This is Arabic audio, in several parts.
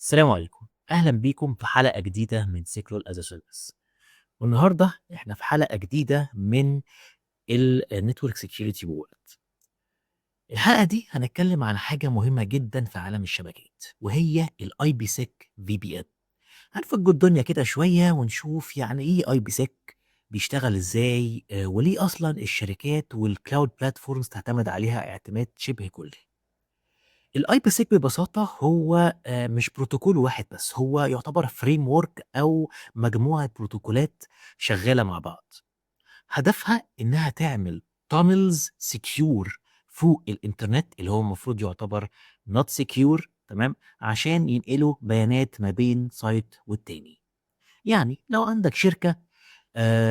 السلام عليكم، أهلا بيكم في حلقة جديدة من سيكلول از سيرفيس. والنهارده احنا في حلقة جديدة من النتورك سكيورتي وورد. الحلقة دي هنتكلم عن حاجة مهمة جدا في عالم الشبكات، وهي الاي بي سيك في بي ان. هنفك الدنيا كده شوية ونشوف يعني ايه اي بي سيك، بيشتغل ازاي، وليه اصلا الشركات والكلاود بلاتفورمز تعتمد عليها اعتماد شبه كلي. الاي بي سيك ببساطه هو مش بروتوكول واحد بس، هو يعتبر فريم ورك او مجموعه بروتوكولات شغاله مع بعض. هدفها انها تعمل تانلز سكيور فوق الانترنت اللي هو المفروض يعتبر نوت سكيور، تمام، عشان ينقلوا بيانات ما بين سايت والتاني. يعني لو عندك شركه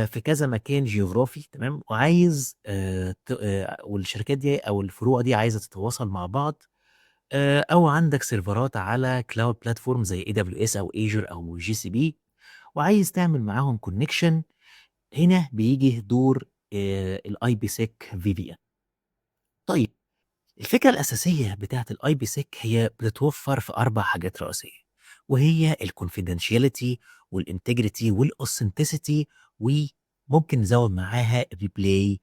في كذا مكان جيوغرافي، تمام، وعايز والشركات دي او الفروع دي عايزه تتواصل مع بعض، او عندك سيرفرات على كلاود بلاتفورم زي اي دبليو اس او ايجر او جي سي بي، وعايز تعمل معاهم كونكشن. هنا بيجي دور الاي بي سيك في بي ان. طيب، الفكره الاساسيه بتاعت الاي بي سيك هي بتتوفر في اربع حاجات رئيسيه، وهي الكونفيدنشياليتي والانتجريتي والاوثنتسيتي، وممكن نزود معاها الريبلاي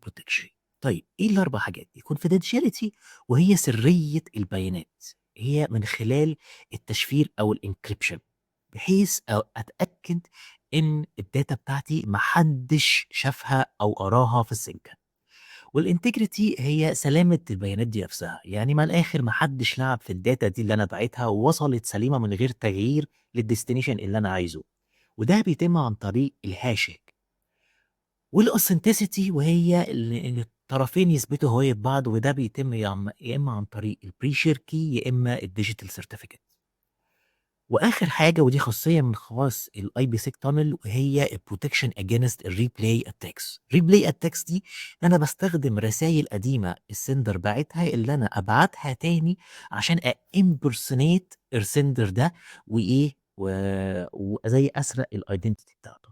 بروتكشن. طيب ايه الاربع حاجات دي؟ الكونفيدنشياليتي وهي سريه البيانات، هي من خلال التشفير او الانكريبشن، بحيث اتاكد ان الداتا بتاعتي محدش شافها او قراها في السنكه. والانتجريتي هي سلامة البيانات دي نفسها، يعني من الآخر محدش لعب في الداتا دي اللي أنا باعتها ووصلت سليمة من غير تغيير للديستنيشن اللي أنا عايزه، وده بيتم عن طريق الهاشنج. والاوثنتسيتي وهي إن الطرفين يثبتوا هوية بعض، وده بيتم يا إما عن طريق البري شير كي يا إما الديجيتال سيرتيفيكت. واخر حاجه ودي خاصيه من خواص الاي بي سيك تانل، وهي البروتكشن اجينست الريبلاي اتاكس. ريبلاي اتاكس دي انا بستخدم رسائل قديمه السندر باعتها اللي انا ابعتها تاني عشان امبرسونيت السندر ده، وايه وزي اسرق الايدنتيتي بتاعته.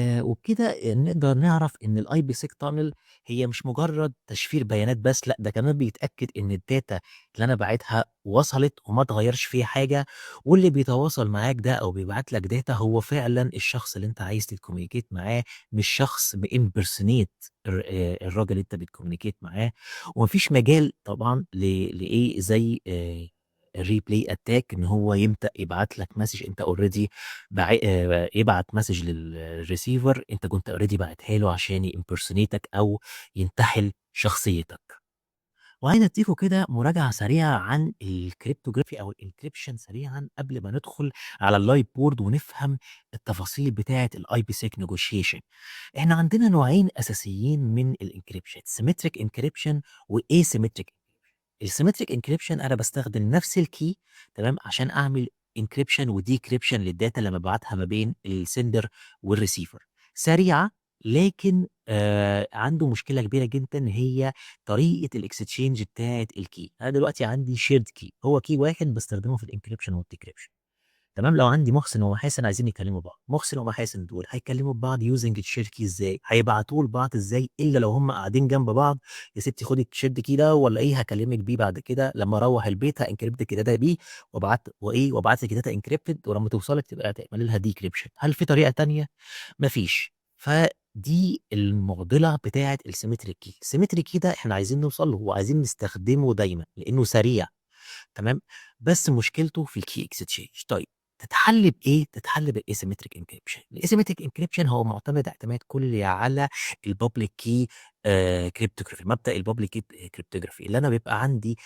وبكده نقدر نعرف ان الاي بي سيك تانل هي مش مجرد تشفير بيانات بس، لا ده كمان بيتاكد ان الداتا اللي انا باعتها وصلت وما اتغيرش فيها حاجه، واللي بيتواصل معاك ده او بيبعت لك داتا هو فعلا الشخص اللي انت عايز تتكومينيكيت معاه، مش شخص بامبرسونيت الراجل اللي انت بتكومينيكيت معاه. ومفيش مجال طبعا لايه زي الريبلاي اتاك ان هو يبعت لك مسج انت اوريدي، يبعت مسج للريسيفر انت كنت اوريدي باعتها له عشان يمبرسونيتك او ينتحل شخصيتك. وعايز اديكوا كده مراجعه سريعه عن الكريپتوغرافي او الانكريبشن سريعا قبل ما ندخل على اللايت بورد ونفهم التفاصيل بتاعه الاي بي سيك نيجوشيشن. احنا عندنا نوعين اساسيين من الانكريبشن: سيمتريك انكريبشن وايسيمتريك. السيمتريك انكريبشن انا بستخدم نفس الكي، تمام، عشان اعمل انكريبشن وديكريبشن للداتا لما ببعتها ما بين السندر والريسيفر. سريعه، لكن عنده مشكله كبيره جدا، هي طريقه الاكستشينج بتاعه الكي. انا دلوقتي عندي شيرد كي، هو كي واحد بستخدمه في الانكريبشن والديكريبشن، تمام. لو عندي محسن ومحاسن عايزين يكلموا بعض، محسن ومحاسن دول هيكلموا بعض يوزنج الشيركي ازاي؟ هيبعتوا لبعض ازاي الا لو هم قاعدين جنب بعض؟ يا ستي خدي الشيرد كي ده ولا ايه، هكلمك بيه بعد كده لما اروح البيت، هانكريبت الداتا بيه وابعت لك داتا انكريبتد، ولما توصلك تبقى تعمل لها ديكريبشن. هل في طريقه تانية؟ مفيش. فدي المعضله بتاعه السيمتريك كي. السيمتريك كي ده احنا عايزين نوصل له وعايزين نستخدمه دايما لانه سريع، تمام، بس مشكلته في الكي اكستشينج. طيب، تتحل بايه؟ تتحل بالاسيمتريك انكريبشن. الاسيمتريك انكريبشن هو معتمد اعتماد كلي على البابليك كي كريبتوغرافي. مبدا البابليك كي كريبتوغرافي اللي انا بيبقى عندي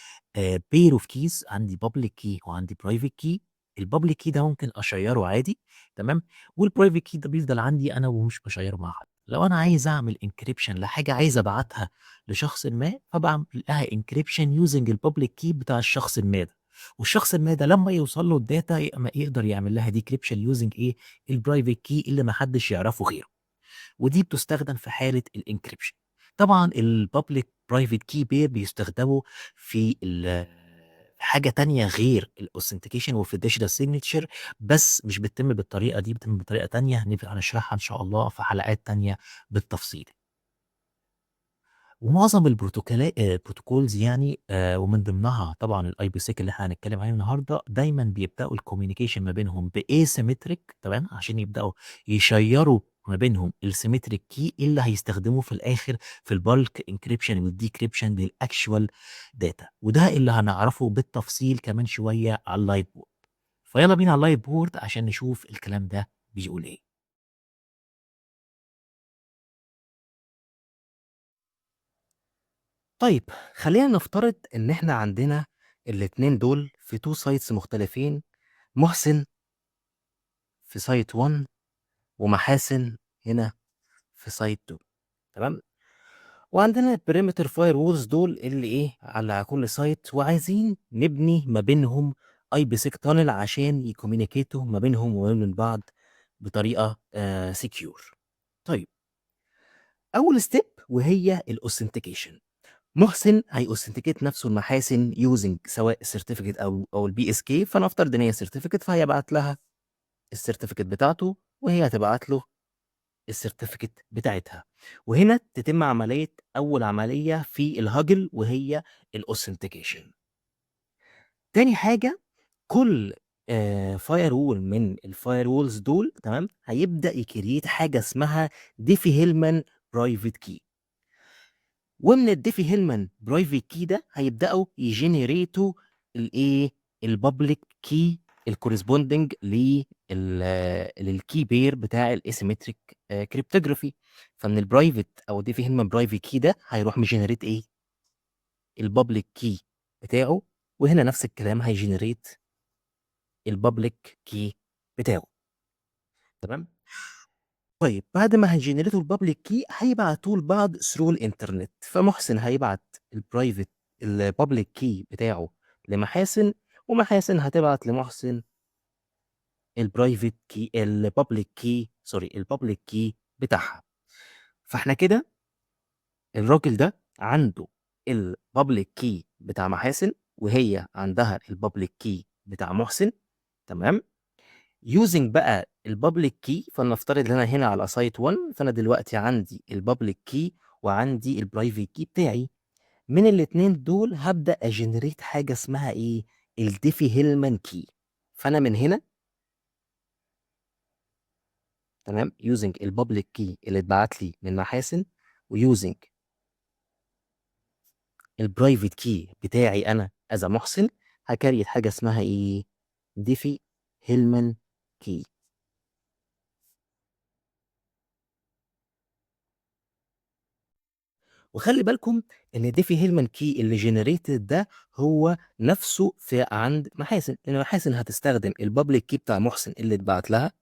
بير اوف كيز، عندي بابليك كي وعندي برايفت كي. البابليك كي ده ممكن اشيره عادي، تمام، والبرايفت كي ده بيفضل عندي انا ومش بشيره مع حد. لو انا عايز اعمل انكريبشن لحاجه عايز ابعتها لشخص ما، فبعمل لها انكريبشن يوزنج البابليك كي بتاع الشخص ما ده، والشخص ما ده لما يوصل له الداتا يقدر يعمل لها ديكريبشن يوزنج ايه؟ البرايفت كي اللي ما حدش يعرفه غيره. ودي بتستخدم في حاله الانكريبشن. طبعا البابليك برايفت كي بير بيستخدموا في حاجه تانية غير الاوثنتيكيشن وفي الديجيتال سيجنتشر، بس مش بتتم بالطريقه دي، بتتم بطريقه تانية هنبقى هنشرحها ان شاء الله في حلقات تانية بالتفصيل. ومعظم البروتوكولز يعني ومن ضمنها طبعًا الIPsec اللي إحنا هنتكلم عليه النهارده، دايمًا بيبدأوا الcommunication ما بينهم بasymmetric تمام، عشان يبدأوا يشيّروا ما بينهم الsymmetric key اللي هيستخدموه في الآخر في الbulk encryption والdecryption للactual data، وده اللي هنعرفه بالتفصيل كمان شوية على الlight board. فيالّا بينا على الlight board عشان نشوف الكلام ده بيقول إيه. طيب خلّينا نفترض إن إحنا عندنا الاتنين دول في two sites مختلفين، محسن في site 1 ومحاسن هنا في site 2 تمام، وعندنا الperimeter firewalls دول اللي إيه، على كل site وعايزين نبني ما بينهم IPsec tunnel عشان يcommunicatوا ما بينهم وما بين بعض بطريقة secure. طيب أول step وهي الauthentication. محسن هيauthenticate نفسه لمحاسن using سواء certificate أو الBSK، فنفترض إن هي certificate فهيبعت لها الcertificate بتاعته وهي هتبعت له الcertificate بتاعتها، وهنا تتم أول عملية في الهاجل وهي الauthentication. تاني حاجة كل firewall من الfirewalls دول تمام، هيبدأ يcreate حاجة اسمها Diffie-Hellman private key. ومن الديفي هيلمان برايفت كي ده هيبداوا يجنريتوا الايه البابليك كي الكورسبوندنج للكي بير بتاع الاسيمتريك كريبتوجرافي. فمن البرايفت او الديفي هيلمان برايفت كي ده هيروح مجنريت ايه البابليك كي بتاعه، وهنا نفس الكلام هيجنريت البابليك كي بتاعه تمام. طيب بعد ما هيجنريتوا البابليك كي هيبعتوه لبعض ثرو الانترنت، فمحسن هيبعت البرايفت البابليك كي بتاعه لمحاسن، ومحاسن هتبعت لمحسن البرايفت كي البابليك كي سوري البابليك كي بتاعها. فاحنا كده الراجل ده عنده البابليك كي بتاع محاسن وهي عندها البابليك كي بتاع محسن تمام. using بقى البابليك كي فلنفترض ان انا هنا على سايت 1، فانا دلوقتي عندي البابليك كي وعندي البرايفت كي بتاعي. من الاتنين دول هبدأ اجنريت حاجة اسمها ايه الديفي هيلمان كي. فانا من هنا تمام using البابليك كي اللي اتبعت لي من محاسن ويوزنج البرايفت كي بتاعي انا از محسن هكريت حاجة اسمها ايه ديفي هيلمان كي. وخلي بالكم ان ديفي هيلمان كي اللي جنريتد ده هو نفسه في عند محاسن، لان محاسن هتستخدم البابليك كي بتاع محسن اللي اتبعت لها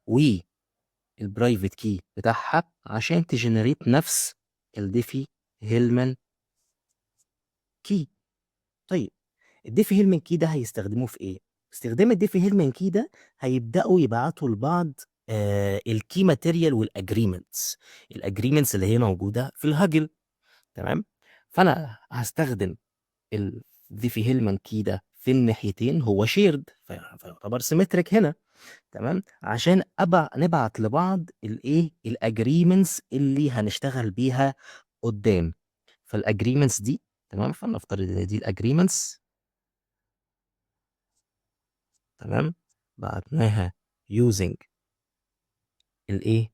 والبرايفت كي بتاعها عشان تجنريت نفس الديفي هيلمان كي. طيب الديفي هيلمان كي ده هيستخدموه في ايه؟ استخدام الديفي هيلمان كي ده هيبداوا يبعتوا لبعض الكي ماتيريال والاجريمنتس، الاجريمنتس اللي هي موجوده في الهاجل تمام. فانا هستخدم الديفي هيلمان كي ده في الناحيتين هو شيرد فيعتبر سيمتريك هنا تمام، عشان نبعت لبعض الايه الاجريمنتس اللي هنشتغل بيها قدام. فالاجريمنتس دي تمام، فلنفترض ان دي الاجريمنتس تمام، بعتناها using الايه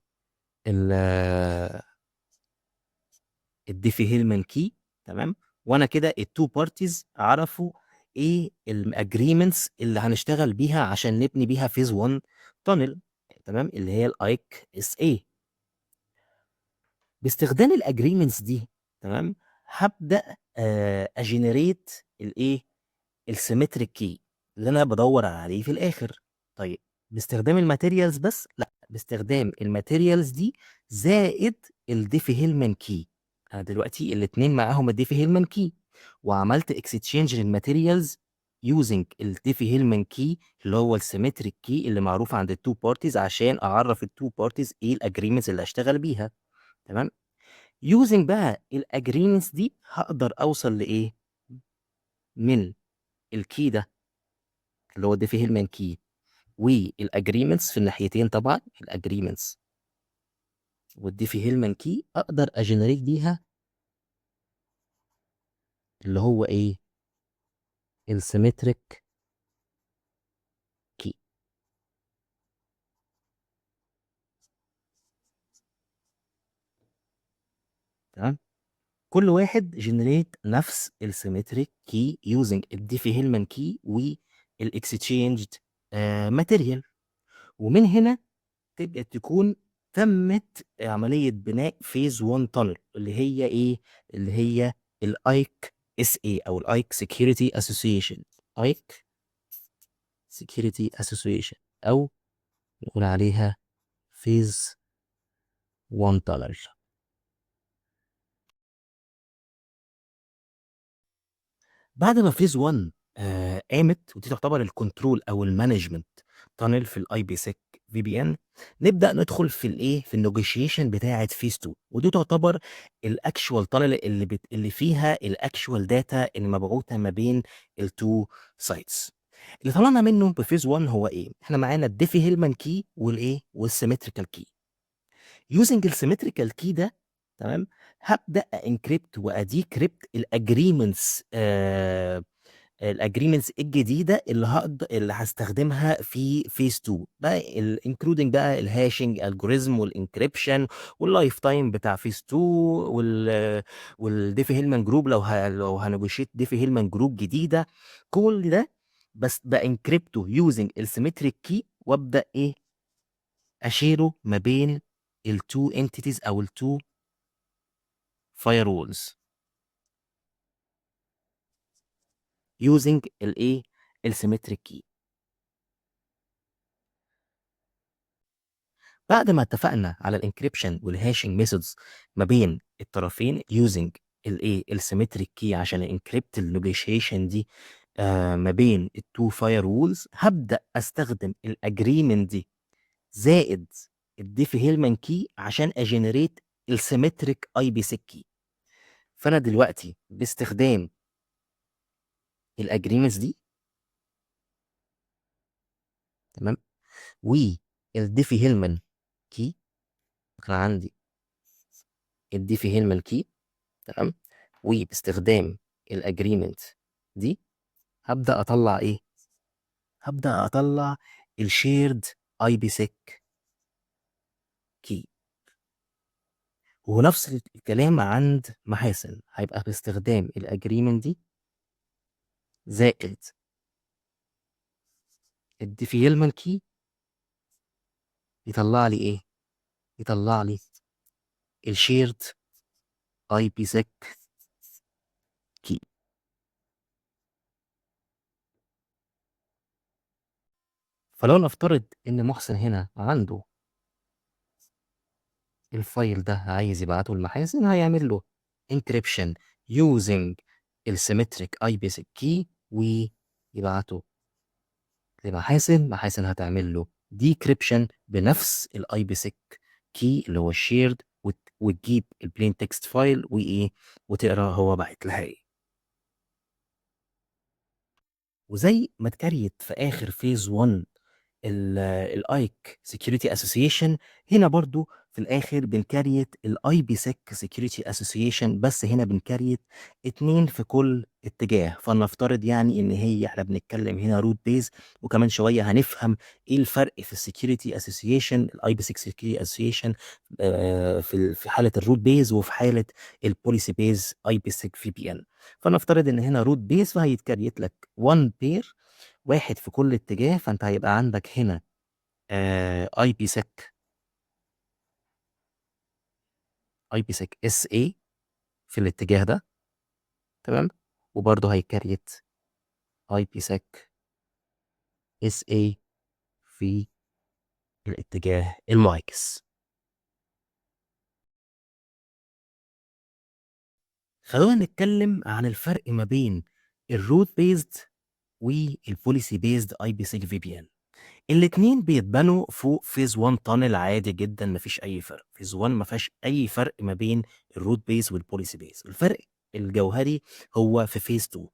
الديفي هيلمان كي تمام. وانا كده التو بارتيز عرفوا ايه الاجريمنتس اللي هنشتغل بيها عشان نبني بيها فيز 1 تانل تمام، اللي هي الايك اس اي. باستخدام الاجريمنتس دي تمام هبدا اجنريت الايه السيمتريك كي اللي انا بدور عليه في الاخر. طيب باستخدام الماتيريالز بس؟ لا، باستخدام الماتيريالز دي زائد الديفي هيلمان كي. انا دلوقتي الاتنين معاهم الديفي هيلمان كي وعملت اكستشينج للماتيريالز يوزنج الديفي هيلمان كي اللي هو السيمتريك كي اللي معروف عند التو بارتيز عشان اعرف التو بارتيز ايه الاجريمنتس اللي هشتغل بيها تمام. يوزنج بقى الاجريمنتس دي هقدر اوصل لايه من الكي ده اللي هو الديفي هيلمان كي والاجريمنتس في الناحيتين طبعا الاجريمنتس والديفي هيلمان كي اقدر اجنريت بيها اللي هو ايه؟ السيمتريك كي. تمام. كل واحد جنريت نفس السيمتريك كي يوزنج الديفي هيلمان كي والاكستشينجد ماتيريال. ومن هنا تبقى تكون تمت عملية بناء فيز 1 تانل اللي هي ايه؟ اللي هي الايك اس اي او الايك سكيورتي اسوسيشن. ايك سكيورتي اسوسيشن او نقول عليها فيز 1 تانل. بعد ما فيز 1 قامت، ودي تعتبر الكنترول او المانجمنت تانل في الاي بي سيك في بي ان، نبدا ندخل في الايه؟ في النيجوشيشن بتاعه فيز 2، ودي تعتبر الاكشوال تانل اللي فيها الاكشوال داتا المبعوثه ما بين التو سايتس. اللي طلعنا منه بفيز 1 هو ايه؟ احنا معانا الديفي هيلمان كي والايه؟ والسيمتريكال كي. يوزنج السيمتريكال كي ده، تمام، هبدا انكريبت واديكريبت الاجريمنتس الجديده اللي هستخدمها في فيز 2 بقى، انكلودنج بقى الهاشنج الجوريزم والانكريبشن واللايف تايم بتاع فيز 2 والديفي هيلمان جروب، لو هنجوشيت ديفي هيلمان جروب جديده. كل ده بس بانكريبته يوزنج السيمتريك كي، وابدا ايه؟ اشيره ما بين التو انتيتيز او التو فاير وولز يوزنج الايه؟ السيمتريك كي. بعد ما اتفقنا على الانكريبشن والهاشنج ميثودز ما بين الطرفين يوزنج الايه؟ السيمتريك كي عشان انكريبت النيجوشيشن دي ما بين التو فاير وولز، هبدا استخدم الاجريمنت دي زائد الديفي هيلمان كي عشان اجنريت السيمتريك اي بي سي كي. فانا دلوقتي باستخدام الاجريمنتس دي، تمام، والديفي هيلمان كي، كان عندي الديفي هيلمان كي، تمام، وباستخدام الاجريمنت دي هبدا اطلع ايه؟ هبدا اطلع الشيرد اي بي سيك كي. ونفس الكلام عند محاسن، هيبقى باستخدام الاجريمنت دي زائد الديفي هيلمان كي، يطلع لي ايه؟ يطلع لي الشيرد اي بي سيك كي. فلو نفترض ان محسن هنا عنده الفايل ده عايز يبعته لمحاسن، هيعمل له encryption using السيمتريك اي بي سيك كي ويبعته لمحاسن. محاسن هتعمل له decryption بنفس الاي بي سيك كي اللي هو الشيرد، وتجيب البلين تكست فايل وايه؟ وتقرا هو بعت لها ايه. وزي ما اتكريت في اخر فيز 1 الايك سكيورتي اسوسيشن، هنا برضو في الاخر بنكريت الاي بي سيك سكيورتي اسوسيشن، بس هنا بنكريت اتنين في كل اتجاه. فلنفترض يعني ان هي احنا بنتكلم هنا روت بيز، وكمان شويه هنفهم ايه الفرق في السكيورتي اسوسيشن الاي بي سيك سكيورتي اسوسيشن في حاله الروت بيز وفي حاله البوليسي بيز اي بي سيك في بي ان. فنفترض ان هنا روت بيز، فهيتكريت لك 1 بير، واحد في كل اتجاه. فانت هيبقى عندك هنا اي بي سيك اس اي في الاتجاه ده، تمام، وبرضه هيكريت اي بي سيك اس اي في الاتجاه المعاكس. خلونا نتكلم عن الفرق ما بين الروت بيزد والبوليسي بيزد اي بي سيك في بي ان. الاتنين بيتبنوا فوق فيز 1 تانل عادي جدا، مفيش اي فرق. فيز 1 ما فيهاش اي فرق ما بين الروت بيز والبوليسي بيز. الفرق الجوهري هو في فيز 2.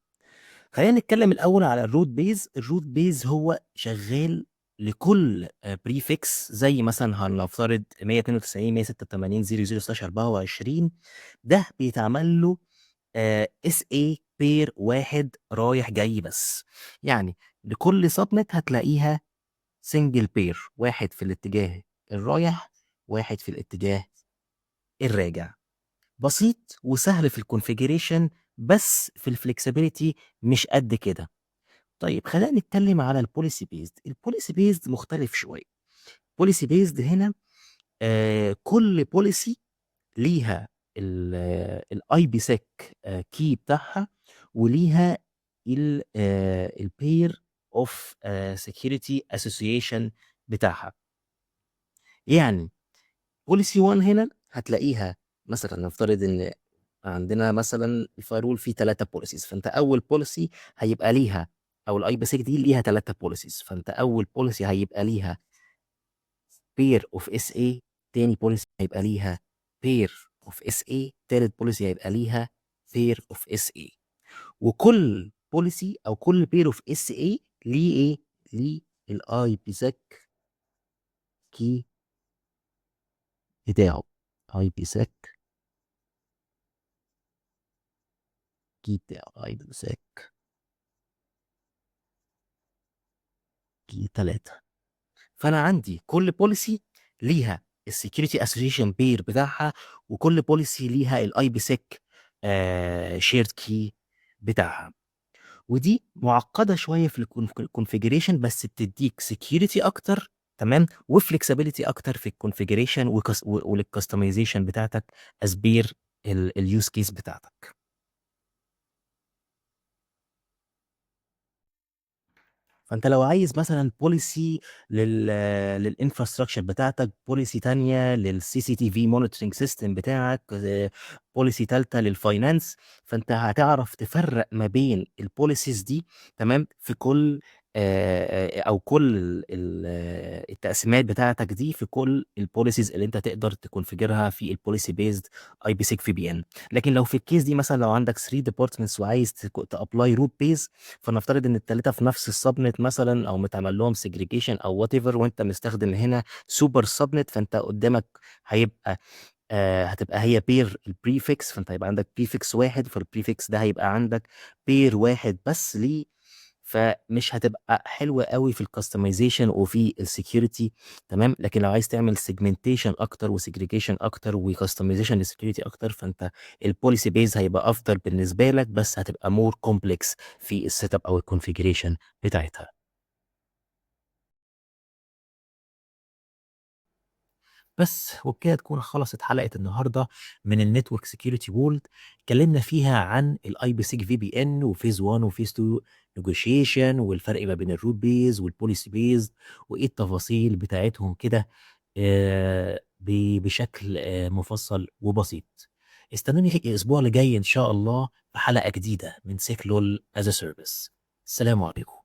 خلينا نتكلم الاول على الروت بيز. الروت بيز هو شغال لكل prefix زي مثلًا هنفترض 192 186 00/24 ده بيتعمل له SA pair واحد رايح جاي بس، يعني لكل subnet هتلاقيها single pair واحد في الاتجاه الرايح، واحد في الاتجاه الراجع. بسيط وسهل في الconfiguration بس في الflexibility مش قد كده. طيب خلّينا نتكلم على الpolicy based، الpolicy based مختلف شوية. policy based هنا كل policy ليها الIPsec key بتاعها وليها الpair of security association بتاعها. يعني policy 1 هنا هتلاقيها مثلًا نفترض إن عندنا مثلًا الfirewall فيه 3 policies، فأنت أول policy هيبقى ليها أو الIPsec دي ليها 3 policies، فأنت أول policy هيبقى ليها pair of SA، تاني policy هيبقى ليها pair of SA، تالت policy هيبقى ليها pair of SA. وكل policy أو كل pair of SA ليه إيه؟ ليه الIPsec key بتاعه. IPsec key بتاعه IPsec key 3. فأنا عندي كل policy ليها الsecurity association pair بتاعها، وكل policy ليها الIPsec shared key بتاعها. ودي معقدة شوية في الconfiguration بس بتدّيك security أكتر، تمام، وflexibility أكتر في الconfiguration وللcustomization بتاعتك as per الuse case بتاعتك. فأنت لو عايز مثلًا policy للinfrastructure بتاعتك، policy تانية للCCTV monitoring system بتاعك، policy تالتة للfinance، فأنت هتعرف تفرّق ما بين الpolicies دي، تمام، في كل أو كل التقسيمات بتاعتك دي في كل الpolicies اللي أنت تقدر تconfigureها في الpolicy based IPsec VPN. لكن لو في الcase دي مثلًا لو عندك 3 departments وعايز تapply root base، فنفترض إن ال3 في نفس الsubnet مثلًا أو متعمل لهم segregation أو whatever وأنت مستخدم هنا super subnet، فأنت قدامك هيبقى هتبقى هي pair الprefix، فأنت هيبقى عندك prefix واحد، فالprefix ده هيبقى عندك pair واحد بس ليه، فمش هتبقى حلوة أوي في الcustomization وفي الsecurity، تمام. لكن لو عايز تعمل segmentation أكتر وsegregation أكتر وcustomization للsecurity أكتر، فأنت الpolicy base هيبقى أفضل بالنسبة لك، بس هتبقى more complex في الsetup أو الconfiguration بتاعتها. بس وبكده تكون خلصت حلقة النهارده من الNetwork Security World. اتكلمنا فيها عن الIPsec VPN وphase 1 وphase 2 negotiation والفرق ما بين الroot based والpolicy based وإيه التفاصيل بتاعتهم كده بشكل مفصل وبسيط. استنوني الأسبوع اللي جاي إن شاء الله في حلقة جديدة من SecLol as a Service. السلام عليكم.